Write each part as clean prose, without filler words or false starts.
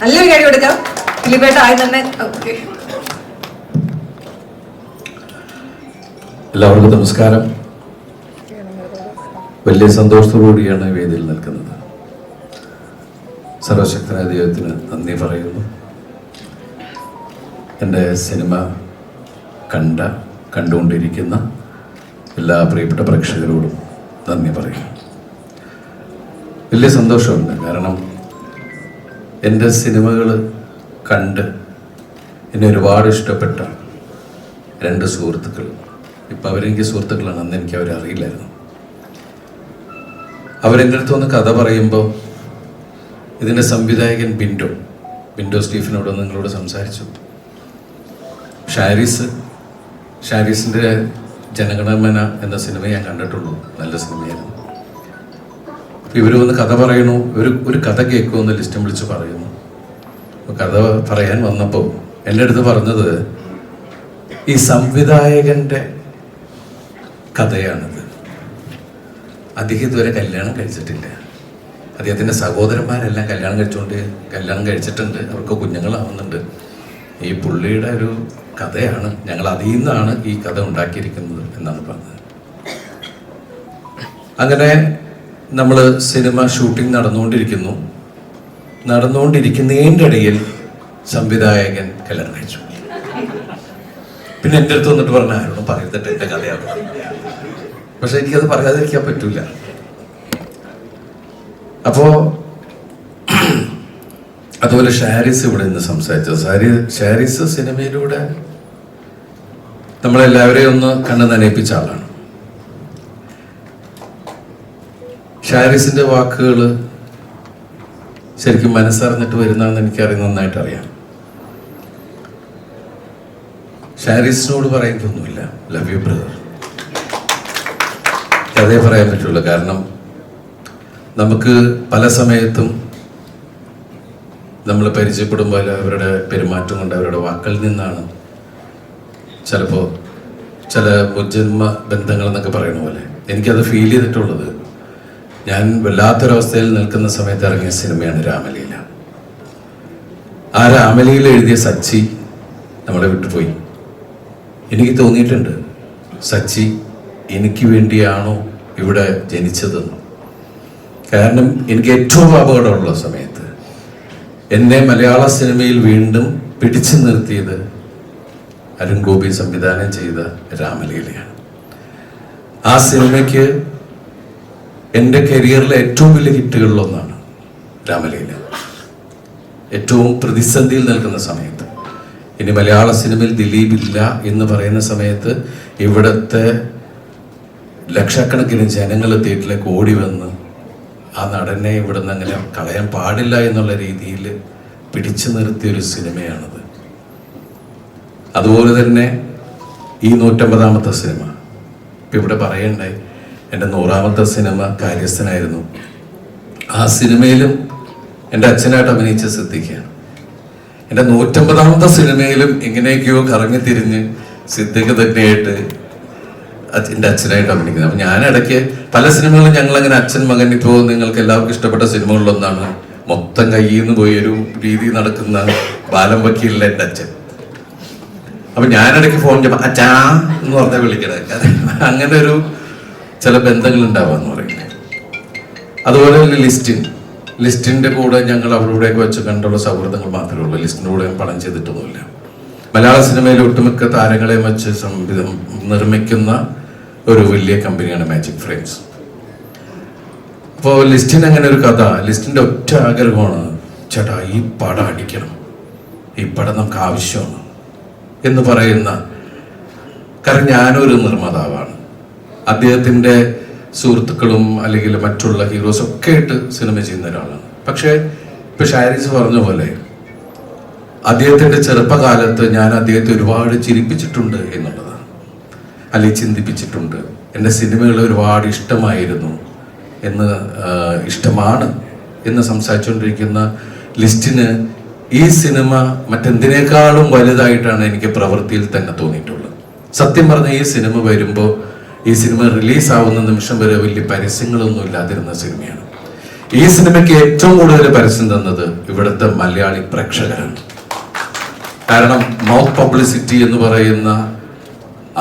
നല്ലൊരു കാര്യം കൊടുക്കാം. ദിലീപേട്ട ആയി തന്നെ. എല്ലാവർക്കും നമസ്കാരം. വലിയ സന്തോഷത്തോടുകൂടിയാണ് വേദിയിൽ നിൽക്കുന്നത്. സർവശക്തനായ ദൈവത്തിന് നന്ദി പറയുന്നു. എൻ്റെ സിനിമ കണ്ടുകൊണ്ടിരിക്കുന്ന എല്ലാ പ്രിയപ്പെട്ട പ്രേക്ഷകരോടും നന്ദി പറയുന്നു. വലിയ സന്തോഷമുണ്ട്. കാരണം എൻ്റെ സിനിമകൾ കണ്ട് എന്നെ ഒരുപാട് ഇഷ്ടപ്പെട്ട രണ്ട് സുഹൃത്തുക്കൾ, ഇപ്പം അവരെനിക്ക് സുഹൃത്തുക്കളാണ്, അന്ന് എനിക്ക് അവരെ അറിയില്ലായിരുന്നു. അവരെൻ്റെ അടുത്ത് വന്ന് കഥ പറയുമ്പോൾ ഇതിൻ്റെ സംവിധായകൻ ബിൻഡോ സ്റ്റീഫനോട് നിങ്ങളോട് സംസാരിച്ചു. ഷാരിസിൻ്റെ ജനഗണമന എന്ന സിനിമ ഞാൻ കണ്ടിട്ടുള്ളൂ, നല്ല സിനിമയായിരുന്നു. അപ്പോൾ ഇവർ വന്ന് കഥ പറയണു, ഒരു കഥ കേൾക്കുമെന്ന് ലിസ്റ്റും വിളിച്ച് പറയുന്നു. കഥ പറയാൻ വന്നപ്പോൾ എൻ്റെ അടുത്ത് പറഞ്ഞത് ഈ സംവിധായകൻ്റെ കഥയാണിത്. അദ്ദേഹം ഇതുവരെ കല്യാണം കഴിച്ചിട്ടില്ല. അദ്ദേഹത്തിൻ്റെ സഹോദരന്മാരെല്ലാം കല്യാണം കഴിച്ചിട്ടുണ്ട്, അവർക്ക് കുഞ്ഞുങ്ങളാവുന്നുണ്ട്. ഈ പുള്ളിയുടെ ഒരു കഥയാണ്, ഞങ്ങൾ അതിൽ നിന്നാണ് ഈ കഥ ഉണ്ടാക്കിയിരിക്കുന്നത് എന്നാണ് പറഞ്ഞത്. അങ്ങനെ നമ്മൾ സിനിമ ഷൂട്ടിംഗ് നടന്നുകൊണ്ടിരിക്കുന്നതിൻ്റെ ഇടയിൽ സംവിധായകൻ കല്യാണം കഴിച്ചു. പിന്നെ എൻ്റെ അടുത്ത് വന്നിട്ട് പറഞ്ഞ ആരോടും പറയത്തിട്ട് എൻ്റെ കഥയാണ്. പക്ഷെ എനിക്കത് പറയാതിരിക്കാൻ പറ്റൂല. അപ്പോൾ അതുപോലെ ഷാരിസ് ഇവിടെ നിന്ന് സംസാരിച്ചത്. ഷാരിസ് സിനിമയിലൂടെ നമ്മളെല്ലാവരെയും ഒന്ന് കണ്ണ് നനയിപ്പിച്ച ആളാണ്. ഷാരിസിന്റെ വാക്കുകൾ ശരിക്കും മനസ്സറിഞ്ഞിട്ട് വരുന്നതെന്ന് എനിക്കറിയാം, നന്നായിട്ട് അറിയാം. ഷാരിസിനോട് പറയുന്നൊന്നുമില്ല, ലവ് യു ബ്രദർ, അതേ പറയാൻ പറ്റുള്ളൂ. കാരണം നമുക്ക് പല സമയത്തും നമ്മൾ പരിചയപ്പെടുമ്പോൾ അവരുടെ പെരുമാറ്റം കൊണ്ട്, അവരുടെ വാക്കിൽ നിന്നാണ് ചിലപ്പോൾ ചില മുജ്ജന്മ ബന്ധങ്ങൾ എന്നൊക്കെ പറയുന്ന പോലെ എനിക്കത് ഫീൽ ചെയ്തിട്ടുള്ളത്. ഞാൻ വല്ലാത്തൊരവസ്ഥയിൽ നിൽക്കുന്ന സമയത്ത് ഇറങ്ങിയ സിനിമയാണ് രാമലീല. ആ രാമലീല എഴുതിയ സച്ചി നമ്മളെ വിട്ടുപോയി. എനിക്ക് തോന്നിയിട്ടുണ്ട്, സച്ചി എനിക്ക് വേണ്ടിയാണോ ഇവിടെ ജനിച്ചതെന്ന്. കാരണം എനിക്ക് ഏറ്റവും അപകടമുള്ള സമയത്ത് എന്നെ മലയാള സിനിമയിൽ വീണ്ടും പിടിച്ചു നിർത്തിയത് അരുൺ ഗോപി സംവിധാനം ചെയ്ത രാമലീലയാണ്. ആ സിനിമയ്ക്ക് എൻ്റെ കരിയറിലെ ഏറ്റവും വലിയ ഹിറ്റുകളിലൊന്നാണ് രാമലീല. ഏറ്റവും പ്രതിസന്ധിയിൽ നിൽക്കുന്ന സമയത്ത്, ഇനി മലയാള സിനിമയിൽ ദിലീപ് ഇല്ല എന്ന് പറയുന്ന സമയത്ത് ഇവിടുത്തെ ലക്ഷക്കണക്കിന് ജനങ്ങൾ തിയേറ്ററിലേക്ക് ഓടി വന്ന് ആ നടനെ ഇവിടെ നിന്ന് അങ്ങനെ കളയാൻ പാടില്ല എന്നുള്ള രീതിയിൽ പിടിച്ചു നിർത്തിയൊരു സിനിമയാണത്. അതുപോലെ തന്നെ ഈ 150ാമത്തെ സിനിമ, ഇപ്പം ഇവിടെ പറയണ്ടായി, എൻ്റെ 100ാമത്തെ സിനിമ കാര്യസ്ഥനായിരുന്നു. ആ സിനിമയിലും എൻ്റെ അച്ഛനായിട്ട് അഭിനയിച്ച സിദ്ദിഖാണ്. എൻ്റെ 150ാമത്തെ സിനിമയിലും എങ്ങനെയൊക്കെയോ കറങ്ങി തിരിഞ്ഞ് സിദ്ദിഖ് തന്നെയായിട്ട് എൻ്റെ അച്ഛനായിട്ട് അഭിനയിക്കുന്നത്. അപ്പം ഞാനിടയ്ക്ക് പല സിനിമകളും ഞങ്ങളങ്ങനെ അച്ഛൻ മകൻ, ഇപ്പോൾ നിങ്ങൾക്ക് എല്ലാവർക്കും ഇഷ്ടപ്പെട്ട സിനിമകളിലൊന്നാണ് മൊത്തം കയ്യിൽ നിന്ന് പോയി ഒരു രീതി നടക്കുന്ന ബാലം വക്കീലിലെ എൻ്റെ അച്ഛൻ. അപ്പം ഞാനിടയ്ക്ക് ഫോൺ ചെയ്യുമ്പോൾ അച്ഛാ എന്ന് പറഞ്ഞാൽ വിളിക്കണേ. അങ്ങനെ ഒരു ചില ബന്ധങ്ങൾ ഉണ്ടാവാന്ന് പറയുന്നത്. അതുപോലെ തന്നെ ലിസ്റ്റിൻ്റെ കൂടെ ഞങ്ങൾ അവരുടെയൊക്കെ വെച്ച് കണ്ടുള്ള സൗഹൃദങ്ങൾ മാത്രമേ ഉള്ളൂ. ലിസ്റ്റിൻ്റെ കൂടെ പണം ചെയ്തിട്ടൊന്നുമില്ല. മലയാള സിനിമയിലെ ഒട്ടുമിക്ക താരങ്ങളെയും വെച്ച് നിർമ്മിക്കുന്ന ഒരു വലിയ കമ്പനിയാണ് മാജിക് ഫ്രെയിംസ്. അപ്പോൾ ലിസ്റ്റിന് അങ്ങനെ ഒരു കഥ, ലിസ്റ്റിൻ്റെ ഒറ്റ ആഗ്രഹമാണ്, ചേട്ടാ ഈ പടം അടിക്കണം, ഈ പടം നമുക്ക് ആവശ്യമാണ് എന്ന് പറയുന്ന. കാരണം ഞാനൊരു നിർമ്മാതാവാണ്, അദ്ദേഹത്തിൻ്റെ സുഹൃത്തുക്കളും അല്ലെങ്കിൽ മറ്റുള്ള ഹീറോസും ഒക്കെ ആയിട്ട് സിനിമ ചെയ്യുന്ന ഒരാളാണ്. പക്ഷേ ഇപ്പം ഷാരിസ് പറഞ്ഞ പോലെ അദ്ദേഹത്തിൻ്റെ ചെറുപ്പകാലത്ത് ഞാൻ അദ്ദേഹത്തെ ഒരുപാട് ചിരിപ്പിച്ചിട്ടുണ്ട് എന്നുള്ളതാണ്, അല്ലെങ്കിൽ ചിന്തിപ്പിച്ചിട്ടുണ്ട്. എൻ്റെ സിനിമകൾ ഒരുപാട് ഇഷ്ടമായിരുന്നു ഇഷ്ടമാണ് എന്ന് സംസാരിച്ചുകൊണ്ടിരിക്കുന്ന ലിസ്റ്റിന് ഈ സിനിമ മറ്റെന്തിനേക്കാളും വലുതായിട്ടാണ് എനിക്ക് പ്രവൃത്തിയിൽ തന്നെ തോന്നിയിട്ടുള്ളത്. സത്യം പറഞ്ഞ ഈ സിനിമ വരുമ്പോൾ, ഈ സിനിമ റിലീസാവുന്ന നിമിഷം വരെ വലിയ പരസ്യങ്ങളൊന്നും ഇല്ലാതിരുന്ന സിനിമയാണ്. ഈ സിനിമയ്ക്ക് ഏറ്റവും കൂടുതൽ പരസ്യം തന്നത് ഇവിടുത്തെ മലയാളി പ്രേക്ഷകരാണ്. കാരണം മൗത്ത് പബ്ലിസിറ്റി എന്ന് പറയുന്ന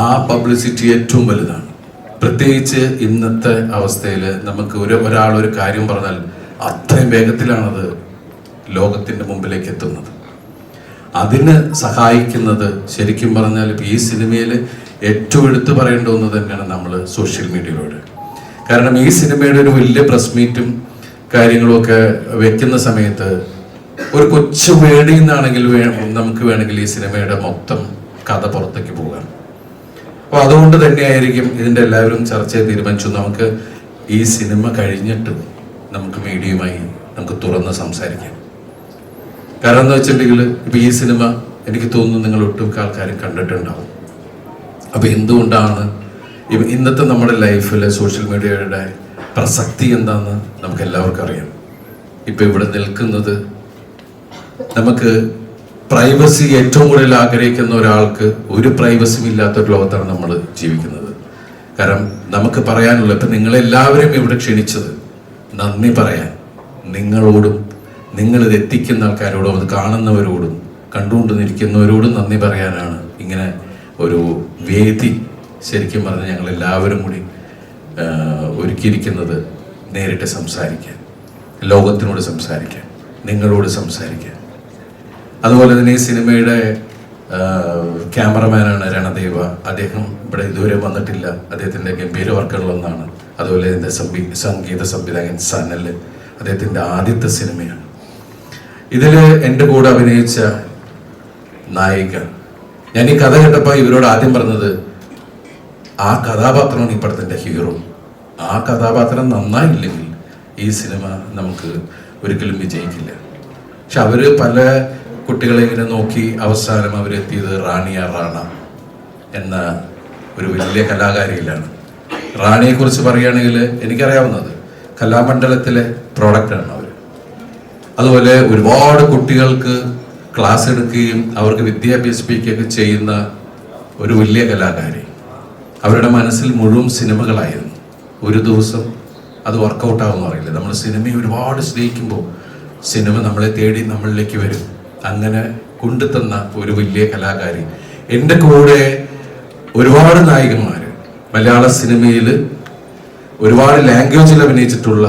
ആ പബ്ലിസിറ്റി ഏറ്റവും വലുതാണ്. പ്രത്യേകിച്ച് ഇന്നത്തെ അവസ്ഥയിൽ നമുക്ക് ഒരാൾ ഒരു കാര്യം പറഞ്ഞാൽ അത്രയും വേഗത്തിലാണത് ലോകത്തിൻ്റെ മുമ്പിലേക്ക് എത്തുന്നത്. അതിന് സഹായിക്കുന്നത് ശരിക്കും പറഞ്ഞാൽ ഈ സിനിമയിൽ ഏറ്റവും എടുത്തു പറയേണ്ട ഒന്ന് തന്നെയാണ് നമ്മൾ സോഷ്യൽ മീഡിയയിലൂടെ. കാരണം ഈ സിനിമയുടെ ഒരു വലിയ പ്രസ് മീറ്റും കാര്യങ്ങളുമൊക്കെ വെക്കുന്ന സമയത്ത് ഒരു കൊച്ചു വേടിയിൽ നിന്നാണെങ്കിൽ നമുക്ക് വേണമെങ്കിൽ ഈ സിനിമയുടെ മൊത്തം കഥ പുറത്തേക്ക് പോകാം. അപ്പോൾ അതുകൊണ്ട് തന്നെയായിരിക്കും ഇതിൻ്റെ എല്ലാവരും ചർച്ച ചെയ്ത് തീരുമാനിച്ചു നമുക്ക് ഈ സിനിമ കഴിഞ്ഞിട്ട് നമുക്ക് മീഡിയയുമായി നമുക്ക് തുറന്ന് സംസാരിക്കാം. കാരണം എന്താ വെച്ചിട്ടുണ്ടെങ്കിൽ ഇപ്പം ഈ സിനിമ എനിക്ക് തോന്നുന്നു നിങ്ങൾ ഒട്ടുമിക്ക ആൾക്കാരും കണ്ടിട്ടുണ്ടാവും. അപ്പം എന്തുകൊണ്ടാണ് ഇന്നത്തെ നമ്മുടെ ലൈഫിൽ സോഷ്യൽ മീഡിയയുടെ പ്രസക്തി എന്താണെന്ന് നമുക്ക് എല്ലാവർക്കും അറിയാം. ഇപ്പം ഇവിടെ നിൽക്കുന്നത് നമുക്ക് പ്രൈവസി ഏറ്റവും കൂടുതൽ ആഗ്രഹിക്കുന്ന ഒരാൾക്ക് ഒരു പ്രൈവസിയും ഇല്ലാത്തൊരു ലോകത്താണ് നമ്മൾ ജീവിക്കുന്നത്. കാരണം നമുക്ക് പറയാനുള്ള ഇപ്പം നിങ്ങളെല്ലാവരും ഇവിടെ ക്ഷണിച്ചത് നന്ദി പറയാൻ നിങ്ങളോടും നിങ്ങളിത് എത്തിക്കുന്ന ആൾക്കാരോടും അത് കാണുന്നവരോടും കണ്ടുകൊണ്ട് നിൽക്കുന്നവരോടും നന്ദി പറയാനാണ് ഇങ്ങനെ ഒരു വേദി ശരിക്കും പറഞ്ഞാൽ ഞങ്ങളെല്ലാവരും കൂടി ഒരുക്കിയിരിക്കുന്നത്. നേരിട്ട് സംസാരിക്കാൻ, ലോകത്തിനോട് സംസാരിക്കാൻ, നിങ്ങളോട് സംസാരിക്കാൻ. അതുപോലെ തന്നെ ഈ സിനിമയുടെ ക്യാമറമാനാണ് രണദേവ. അദ്ദേഹം ഇവിടെ ഇതുവരെ വന്നിട്ടില്ല. അദ്ദേഹത്തിൻ്റെ ഗംഭീര വർക്കുകളൊന്നാണ്. അതുപോലെ ഇതിൻ്റെ സംഗീത സംവിധായകൻ സനൽ, അദ്ദേഹത്തിൻ്റെ ആദ്യത്തെ സിനിമയാണ്. ഇതിൽ എൻ്റെ കൂടെ അഭിനയിച്ച നായിക, ഞാൻ ഈ കഥ കേട്ടപ്പോൾ ഇവരോട് ആദ്യം പറഞ്ഞത് ആ കഥാപാത്രമാണ് ഈ പടത്തിൻ്റെ ഹീറോ. ആ കഥാപാത്രം നന്നായില്ലെങ്കിൽ ഈ സിനിമ നമുക്ക് ഒരിക്കലും വിജയിക്കില്ല. പക്ഷെ അവർ പല കുട്ടികളെ ഇങ്ങനെ നോക്കി അവസാനം അവരെത്തിയത് റാണിയ റാണ എന്ന ഒരു വലിയ കലാകാരിയിലാണ്. റാണിയെക്കുറിച്ച് പറയുകയാണെങ്കിൽ എനിക്കറിയാവുന്നത് കലാമണ്ഡലത്തിലെ പ്രോഡക്റ്റാണ് അവർ. അതുപോലെ ഒരുപാട് കുട്ടികൾക്ക് ക്ലാസ് എടുക്കുകയും അവർക്ക് വിദ്യാഭ്യസിപ്പിക്കുകയൊക്കെ ചെയ്യുന്ന ഒരു വലിയ കലാകാരി. അവരുടെ മനസ്സിൽ മുഴുവൻ സിനിമകളായിരുന്നു. ഒരു ദിവസം അത് വർക്കൗട്ട് ആവുമെന്ന് അറിയില്ല. നമ്മൾ സിനിമയെ ഒരുപാട് സ്നേഹിക്കുമ്പോൾ സിനിമ നമ്മളെ തേടി നമ്മളിലേക്ക് വരും. അങ്ങനെ കൊണ്ടുതന്ന ഒരു വലിയ കലാകാരി. എൻ്റെ കൂടെ ഒരുപാട് നായികന്മാർ മലയാള സിനിമയിൽ ഒരുപാട് ലാംഗ്വേജിൽ അഭിനയിച്ചിട്ടുള്ള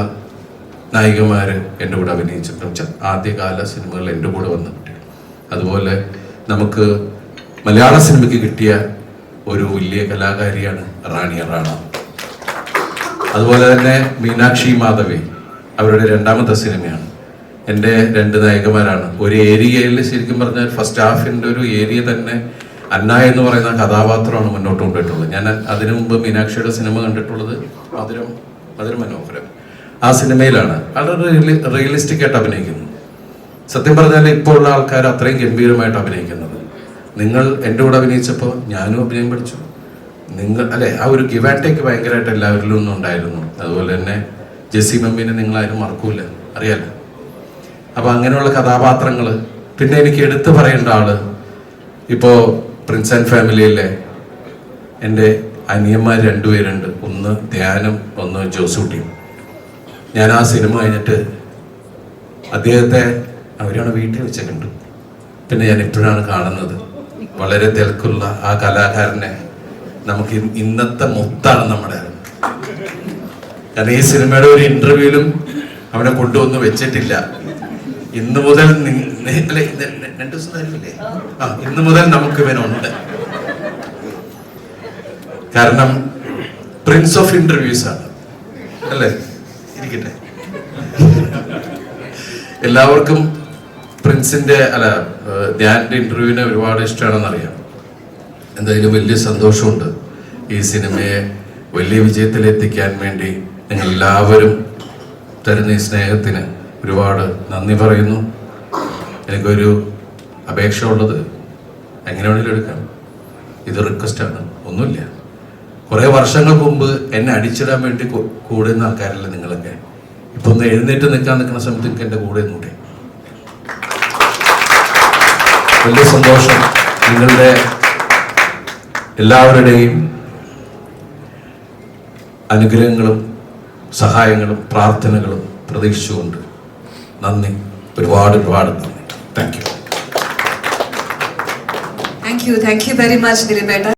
നായികമാർ എൻ്റെ കൂടെ അഭിനയിച്ചിട്ടുണ്ട്. ആദ്യകാല സിനിമകൾ എൻ്റെ കൂടെ വന്നിട്ടുണ്ട്. അതുപോലെ നമുക്ക് മലയാള സിനിമയ്ക്ക് കിട്ടിയ ഒരു വലിയ കലാകാരിയാണ് റാണിയ റാണ. അതുപോലെ തന്നെ മീനാക്ഷി മാധവി, അവരുടെ രണ്ടാമത്തെ സിനിമയാണ്. എൻ്റെ രണ്ട് നായികമാരാണ്. ഒരു ഏരിയയിൽ ശരിക്കും പറഞ്ഞാൽ ഫസ്റ്റ് ഹാഫിൻ്റെ ഒരു ഏരിയ തന്നെ അന്ന എന്ന് പറയുന്ന കഥാപാത്രമാണ് മുന്നോട്ട് കൊണ്ടുപോയിട്ടുള്ളത്. ഞാൻ അതിനു മുമ്പ് മീനാക്ഷിയുടെ സിനിമ കണ്ടിട്ടുള്ളത് മധുരം മനോഹരം. ആ സിനിമയിലാണ് വളരെ റിയലിസ്റ്റിക് ആയിട്ട് അഭിനയിക്കുന്നത്. സത്യം പറഞ്ഞാൽ ഇപ്പോൾ ഉള്ള ആൾക്കാർ അത്രയും ഗംഭീരമായിട്ട് അഭിനയിക്കുന്നത്. നിങ്ങൾ എൻ്റെ കൂടെ അഭിനയിച്ചപ്പോൾ ഞാനും അഭിനയം പഠിച്ചു. ആ ഒരു ഗിവ് ആൻഡ് ടേക്ക് ഭയങ്കരമായിട്ട് എല്ലാവരിലും ഒന്നും ഉണ്ടായിരുന്നു. അതുപോലെ തന്നെ ജെസ്സി മമ്മീനെ നിങ്ങളാരും മറക്കൂല, അറിയാലോ. അപ്പം അങ്ങനെയുള്ള കഥാപാത്രങ്ങൾ. പിന്നെ എനിക്ക് എടുത്തു പറയേണ്ട ആള് ഇപ്പോൾ പ്രിൻസ് ആൻഡ് ഫാമിലിയിലെ എൻ്റെ അനിയന്മാർ രണ്ടുപേരുണ്ട്. ഒന്ന് ധ്യാനം, ഒന്ന് ജോസൂട്ടിയും. ഞാൻ ആ സിനിമ കഴിഞ്ഞിട്ട് അദ്ദേഹത്തെ അവരാണ് വീട്ടിൽ വെച്ച് കണ്ടു. പിന്നെ ഞാൻ ഇപ്പോഴാണ് കാണുന്നത്. വളരെ തിരക്കുള്ള ആ കലാകാരനെ നമുക്ക് ഇന്നത്തെ മുത്താണ് നമ്മുടെ. ഞാൻ ഈ സിനിമയുടെ ഒരു ഇന്റർവ്യൂവിലും അവനെ കൊണ്ടുവന്ന് വെച്ചിട്ടില്ല. ഇന്ന് മുതൽ ഇന്ന് മുതൽ നമുക്ക് ഇവനുണ്ട്. കാരണം പ്രിൻസ് ഓഫ് ഇന്റർവ്യൂസ് ആണ്, അല്ലേ? ഇരിക്കട്ടെ. എല്ലാവർക്കും പ്രിൻസിന്റെ ധ്യാനിന്റെ ഇന്റർവ്യൂവിനെ ഒരുപാട് ഇഷ്ടമാണെന്ന് അറിയാം. എന്തായാലും വലിയ സന്തോഷമുണ്ട് ഈ സിനിമയെ വലിയ വിജയത്തിലെത്തിക്കാൻ വേണ്ടി നിങ്ങൾ എല്ലാവരും തരുന്ന ഈ സ്നേഹത്തിന് ഒരുപാട് നന്ദി പറയുന്നു. എനിക്കൊരു അപേക്ഷ ഉള്ളത്, എങ്ങനെ വേണമെങ്കിലും എടുക്കാം, ഇത് റിക്വസ്റ്റാണ്, ഒന്നുമില്ല. കുറേ വർഷങ്ങൾക്ക് മുമ്പ് എന്നെ അടിച്ചിടാൻ വേണ്ടി കൂടുന്ന ആൾക്കാരല്ലേ നിങ്ങളൊക്കെ. ഇപ്പൊ ഒന്ന് എഴുന്നേറ്റ് നിൽക്കാൻ നിൽക്കുന്ന സമയത്ത് എനിക്ക് എൻ്റെ കൂടെ നിന്നൂടെ. വലിയ സന്തോഷം. നിങ്ങളുടെ എല്ലാവരുടെയും അനുഗ്രഹങ്ങളും സഹായങ്ങളും പ്രാർത്ഥനകളും പ്രതീക്ഷിച്ചുകൊണ്ട് നന്ദി, ഒരുപാട് നന്ദി. Thank you. Thank you very much ദിലീപേട്ട.